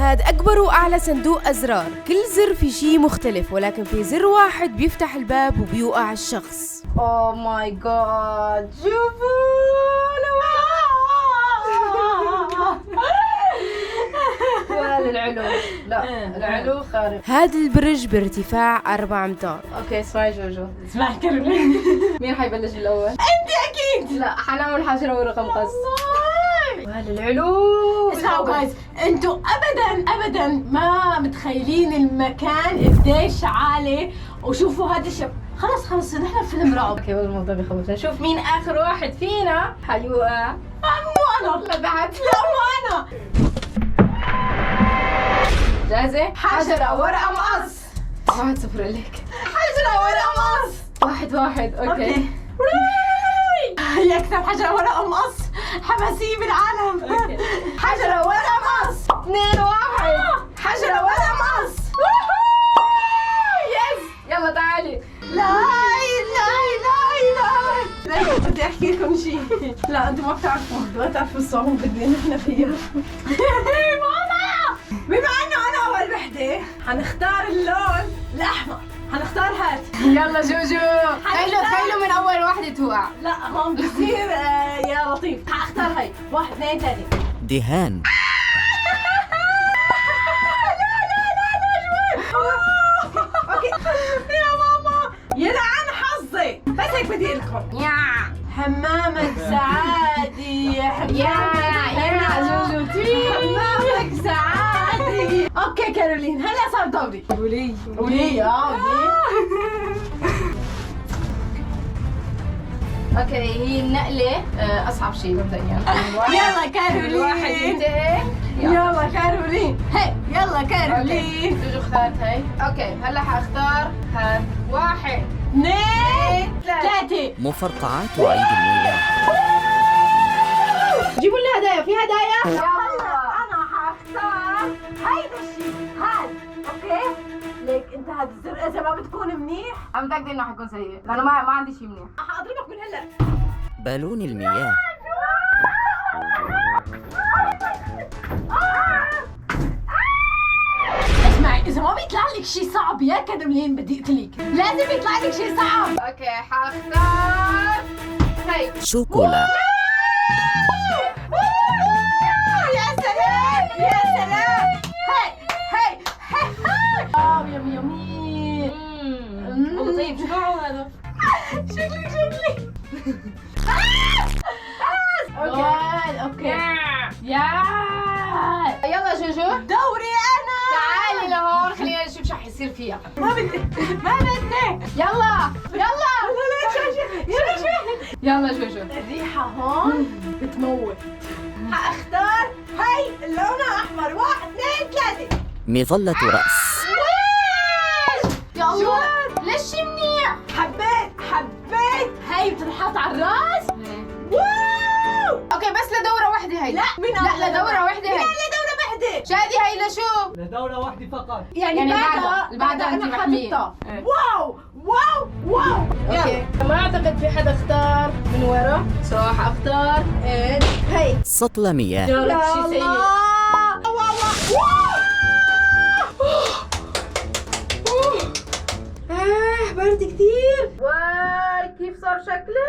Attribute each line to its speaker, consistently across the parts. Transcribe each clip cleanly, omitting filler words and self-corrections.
Speaker 1: هاد أكبر وأعلى صندوق أزرار، كل زر في شي مختلف، ولكن في زر واحد بيفتح الباب وبيوقع الشخص.
Speaker 2: اوه ماي جاد، شوفوا العلو. لا العلو خارق.
Speaker 1: هذا البرج بارتفاع 4 أمتار.
Speaker 2: اوكي اسمعي جوجو،
Speaker 3: اسمعي كارولين.
Speaker 2: مين حيبلش بالاول؟
Speaker 3: انت اكيد.
Speaker 2: لا حنعمل حجر ورقم قص. العلو.
Speaker 3: اسمعوا جايز، انتوا ابدا ما متخيلين المكان قديش عالي. وشوفوا هذا الشب، خلص نحن فيلم رعب.
Speaker 2: اوكي والله الموضوع بخوف. نشوف مين اخر واحد فينا حيوقع.
Speaker 3: مو انا.
Speaker 2: لا بعد.
Speaker 3: لا مو انا.
Speaker 2: جاهزة؟
Speaker 3: حجرة ورقة مقص.
Speaker 2: 1-0 لك.
Speaker 3: حجرة ورقة مقص.
Speaker 2: 1-1. اوكي.
Speaker 3: هي اكثر حجرة ورقة مقص حماسية بالعالم. حجرة ورقة مقص.
Speaker 2: 2-1.
Speaker 3: حجرة ورقة مقص.
Speaker 2: يس. يلا تعالي.
Speaker 3: لا بدي احكي لكم شيء. لا انتم ما بتعرفوا الصعوبة اللي نحن فيها. ماما، بما انه انا اول وحدة حنختار اللون الاحمر. حنختار هاد.
Speaker 2: يلا جوجو. تخيلوا من اول واحدة توقع.
Speaker 3: لا هون بصير يا لطيف. حاختار هاي. 1 2 3.
Speaker 4: دهان.
Speaker 3: اوكي يا ماما يلعن حظي. بس هيك بدي لكم. حمامك سعادي.
Speaker 2: يا جوجو
Speaker 3: حمامك سعادي. اوكي كارولين، هلا صار دوري. قولي
Speaker 2: اوكي. هي النقلة اصعب شيء مبدئيا.
Speaker 3: يلا كارولين.
Speaker 2: الواحد ينتهي.
Speaker 3: يلا كارولين. هي يلا كارولين.
Speaker 2: جوجو اختارت هاي. اوكي هلا حاختار هاد. 1
Speaker 3: 2 3.
Speaker 4: مفرقعات عيد الميلاد.
Speaker 2: جيبوا لي هدايا. في هدايا.
Speaker 3: هلا انا حاختار هيدا الشيء هاد. اوكي ليك انت هاد الزر اذا ما بتكون منيح.
Speaker 2: انا متأكدة انه حيكون سيء لانه ما عندي شيء منيح.
Speaker 3: حاضربك من هلا.
Speaker 4: بالون المياه.
Speaker 3: اسمعي، اذا ما بيطلع لك شيء صعب يا كارولين بدي اقتلك. لازم يطلع لك شيء صعب.
Speaker 2: اوكي حاختار هاي.
Speaker 4: شوكولا.
Speaker 3: يا سلام. هي يمي.
Speaker 2: طيب شو نوعه هذا؟
Speaker 3: شكلي. اوكي.
Speaker 2: يلا جوجو
Speaker 3: دوري انا.
Speaker 2: تعالي لهون خلينا نشوف شو حيصير فيها.
Speaker 3: ما بدي.
Speaker 2: يلا
Speaker 3: شو.
Speaker 2: يلا جوجو.
Speaker 3: الريحة هون بتموت. حاختار هاي اللونها احمر. 1 2 3.
Speaker 4: مظلة رأس.
Speaker 2: يا الله ليش شي منيح.
Speaker 3: حبيت هاي بتنحط على الراس. واو.
Speaker 2: اوكي بس لدورة واحدة هي.
Speaker 3: لا
Speaker 2: لدورة واحدة هي.
Speaker 3: لدورة واحدة.
Speaker 2: شادي هي لشو؟
Speaker 5: لدورة واحدة فقط.
Speaker 2: يعني بعدها انت
Speaker 3: أنا
Speaker 2: محمية.
Speaker 3: حاططها. واو.
Speaker 2: اوكي ما اعتقد في حدا اختار من ورا، سو حاختار هي.
Speaker 4: سطل مياه.
Speaker 2: جرب شي سيء. برد كثير. واي كيف صار شكله.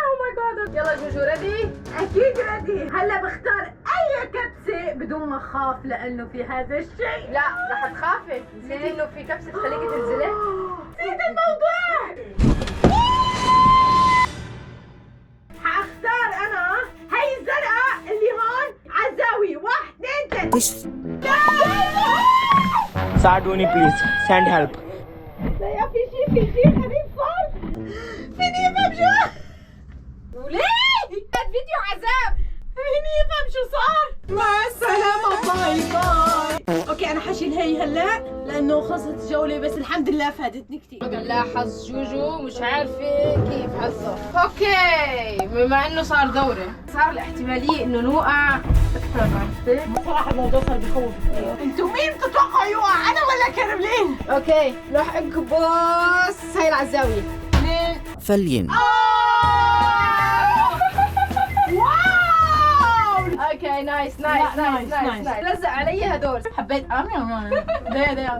Speaker 2: او ماي جاد. يلا جوجو ريدي؟
Speaker 3: اكيد ردي. هلا بختار اي كبسة بدون ما اخاف لانه في هذا الشيء.
Speaker 2: لا رح تخافي. نسيتي انه في كبسة تخليكي تنزلي؟
Speaker 3: نسيت الموضوع. حاختار انا هي الزرقاء اللي هون على الزاوية. 1 2 3.
Speaker 4: قشر.
Speaker 5: ساعدوني بليز. ساند هيلب.
Speaker 3: لا يا في شيء غريب صار. فيني افهم شو. وليه؟
Speaker 2: فيديو عذاب.
Speaker 3: فيني افهم شو صار. مع السلامة. باي. اوكي انا حشيل هي هلا لانه خلصت الجولة، بس الحمد لله فادتني كثير.
Speaker 2: لا حظ جوجو مش عارفة كيف حظه. اوكي بما انه صار دورة صار الاحتمالية انه نوقع اكثر. عرفتي؟
Speaker 3: بصراحة الموضوع صار بخوف كثير. انتوا مين بتتوقعوا يوقع، انا ولا كارولين؟
Speaker 2: اوكي رح اكبس هاي على الزاوية. 2
Speaker 4: فلين.
Speaker 3: واو.
Speaker 2: اوكي نايس
Speaker 3: لا،
Speaker 2: نايس
Speaker 3: نايس،
Speaker 2: نايس
Speaker 3: نايس.
Speaker 2: نايس. لزق علي هدول.
Speaker 3: حبيت ده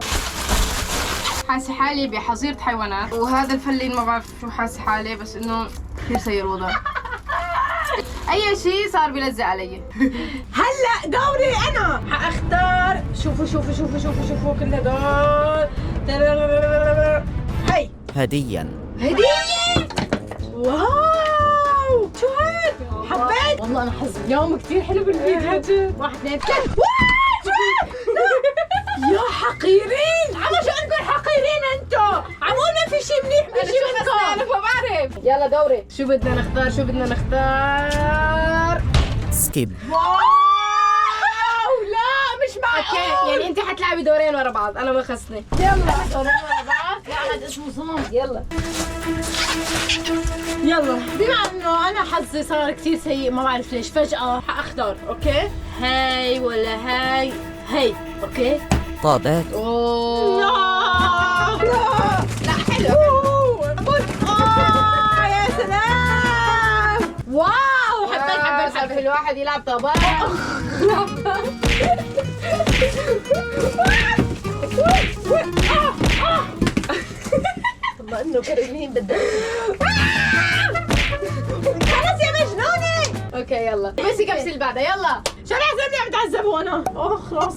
Speaker 2: حاسه حالي بحظيره حيوانات، وهذا الفلين ما بعرف شو حاسه حالي، بس انه كثير سيء الوضع. اي شيء صار بيلزق علي.
Speaker 3: هلا دوري انا حاختار. شوفوا كل هدول. هي
Speaker 4: هديا.
Speaker 3: هدية. واو شو هاد؟ حبيت والله. انا حظي اليوم كثير حلو بالفيديو. 1 2 3. يا حقيرين، عم شو انكم حقيرين انتو؟ عمولنا في شيء منيح بيجي منكم.
Speaker 2: انا ما بعرف. يلا دوري. شو بدنا نختار؟
Speaker 4: سكيب.
Speaker 3: واو لا مش معقول.
Speaker 2: اوكي يعني انت حتلعبي دورين ورا بعض، انا ما خصني.
Speaker 3: يلا دورين ورا بعض. لا هذا اسمه صنم.
Speaker 2: يلا
Speaker 3: بما انه انا حظي صار كثير سيء ما بعرف ليش، فجأة حاختار. اوكي هاي ولا هاي؟ هاي اوكي.
Speaker 4: طابات.
Speaker 2: اوه
Speaker 3: لا حلو. يا سلام. واو حبيت.
Speaker 2: الواحد يلعب طابات.
Speaker 3: والله انه كريمين بدها. خلص يا مجنونة.
Speaker 2: اوكي يلا بس كبسي اللي بعدها. يلا
Speaker 3: شو لازمني عم تعذب وانا؟ خلاص.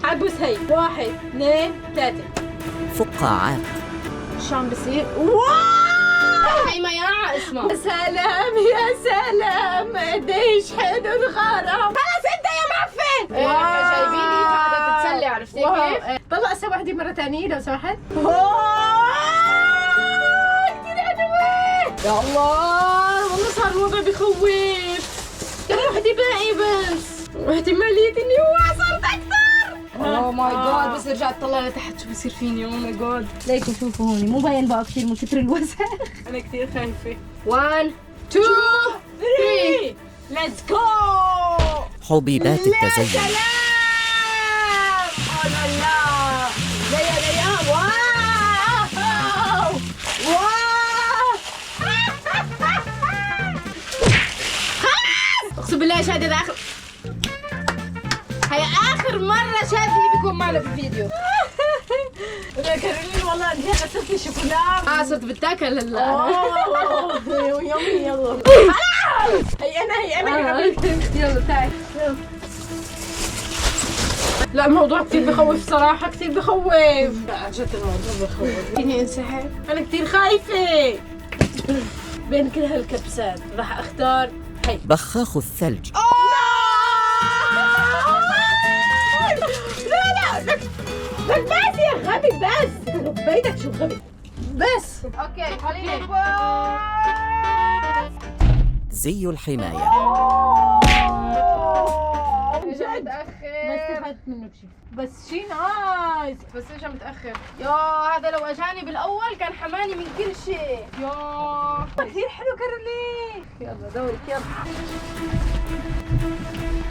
Speaker 3: حبس هي. 1 2 3.
Speaker 4: فقاعات.
Speaker 3: شو عم بصير؟ واو
Speaker 2: هي مياعة اسمها.
Speaker 3: يا سلام يا سلام قديش حلو الغرام. خلص انت يا معفن.
Speaker 2: جايبين لي قاعدة تتسلي، عرفتي كيف؟
Speaker 3: طلع اسوي وحدة مرة ثانية لو سمحت. كثير حلوة. يا الله والله صار الوضع بخوف. كم وحدة باقي بس، واحتمالية اني هو صارت اكثر.
Speaker 2: اوه ماي جاد. بس رجعت طلع لتحت شو بصير فيني. اوه ماي جاد. ليكوا شوفوا هون مو باين بقى كثير من كثر الوسخ.
Speaker 3: انا كثير خايفة.
Speaker 2: 1 2 3
Speaker 3: ليتس جو.
Speaker 4: حبيبات التزين.
Speaker 3: سلام. لا لا ليا واو
Speaker 2: اقسم بالله شاهد هذا اخر، هي اخر مرة شاهدني بيكون معنا بالفيديو.
Speaker 3: يا كارولين والله انت هلا صرتي شوكولا.
Speaker 2: صرت بتاكل هلا.
Speaker 3: يومي يلا. هي انا
Speaker 2: يلا تعي.
Speaker 3: لا الموضوع كثير بخوف صراحة، كثير بخوف. لا عن جد الموضوع بخوف. فيني انسحب؟ أنا كثير خايفة. بين كل هالكبسات راح أختار هي.
Speaker 4: بخاخ الثلج.
Speaker 3: لا لك بس يا غبي بس. بيتك شو غبي بس.
Speaker 2: اوكي خلينا
Speaker 4: زي الحماية.
Speaker 2: اجا
Speaker 3: ما
Speaker 2: متأخر.
Speaker 3: استفدت منه بشيء بس شيء نايس.
Speaker 2: بس اجا متأخر. يا هذا لو اجاني بالاول كان حماني من كل شيء. يا
Speaker 3: كثير حلو كارولين.
Speaker 2: يلا دورك يلا.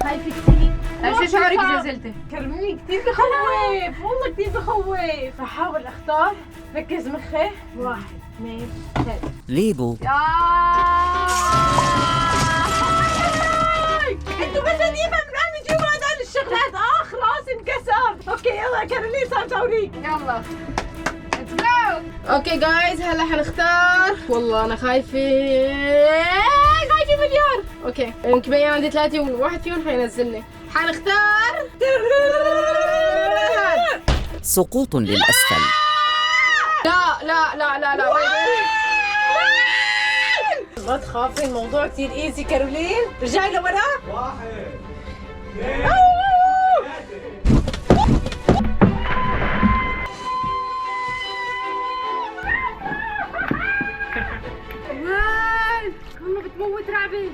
Speaker 3: خايفة كثير.
Speaker 2: شو شعورك اذا زلتي؟
Speaker 3: كارولين كثير بخوف والله كثير بخوف. رح احاول اختار. ركز مخي. 1 2 3.
Speaker 4: ليبو.
Speaker 3: انتوا بس نفهم الان نجيبوا هدول الشغلات. خلاص انكسر. اوكي يلا كارولين صار دوريك.
Speaker 2: يلا ليتس جو. اوكي جايز هلا حنختار. والله انا خايفة مليار. اوكي يمكن بين عندي 3 وواحد فيهم حينزلني. حنختار
Speaker 4: سقوط للأسفل.
Speaker 2: لا
Speaker 3: ما تخافي الموضوع كثير ايزي كارولين. رجعي لورا.
Speaker 5: 1
Speaker 2: والله بتموت رعبة.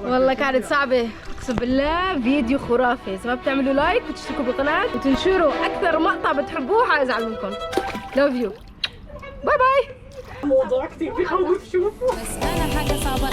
Speaker 2: والله كانت صعبة اقسم بالله. فيديو خرافي. اذا ما بتعملوا لايك وتشتركوا بالقناة وتنشروا اكثر مقطع بتحبوه حازعل منكم. لاف يو. باي باي.
Speaker 3: الموضوع كثير بخوف. شوفوا
Speaker 6: بس أنا حاجة صعبة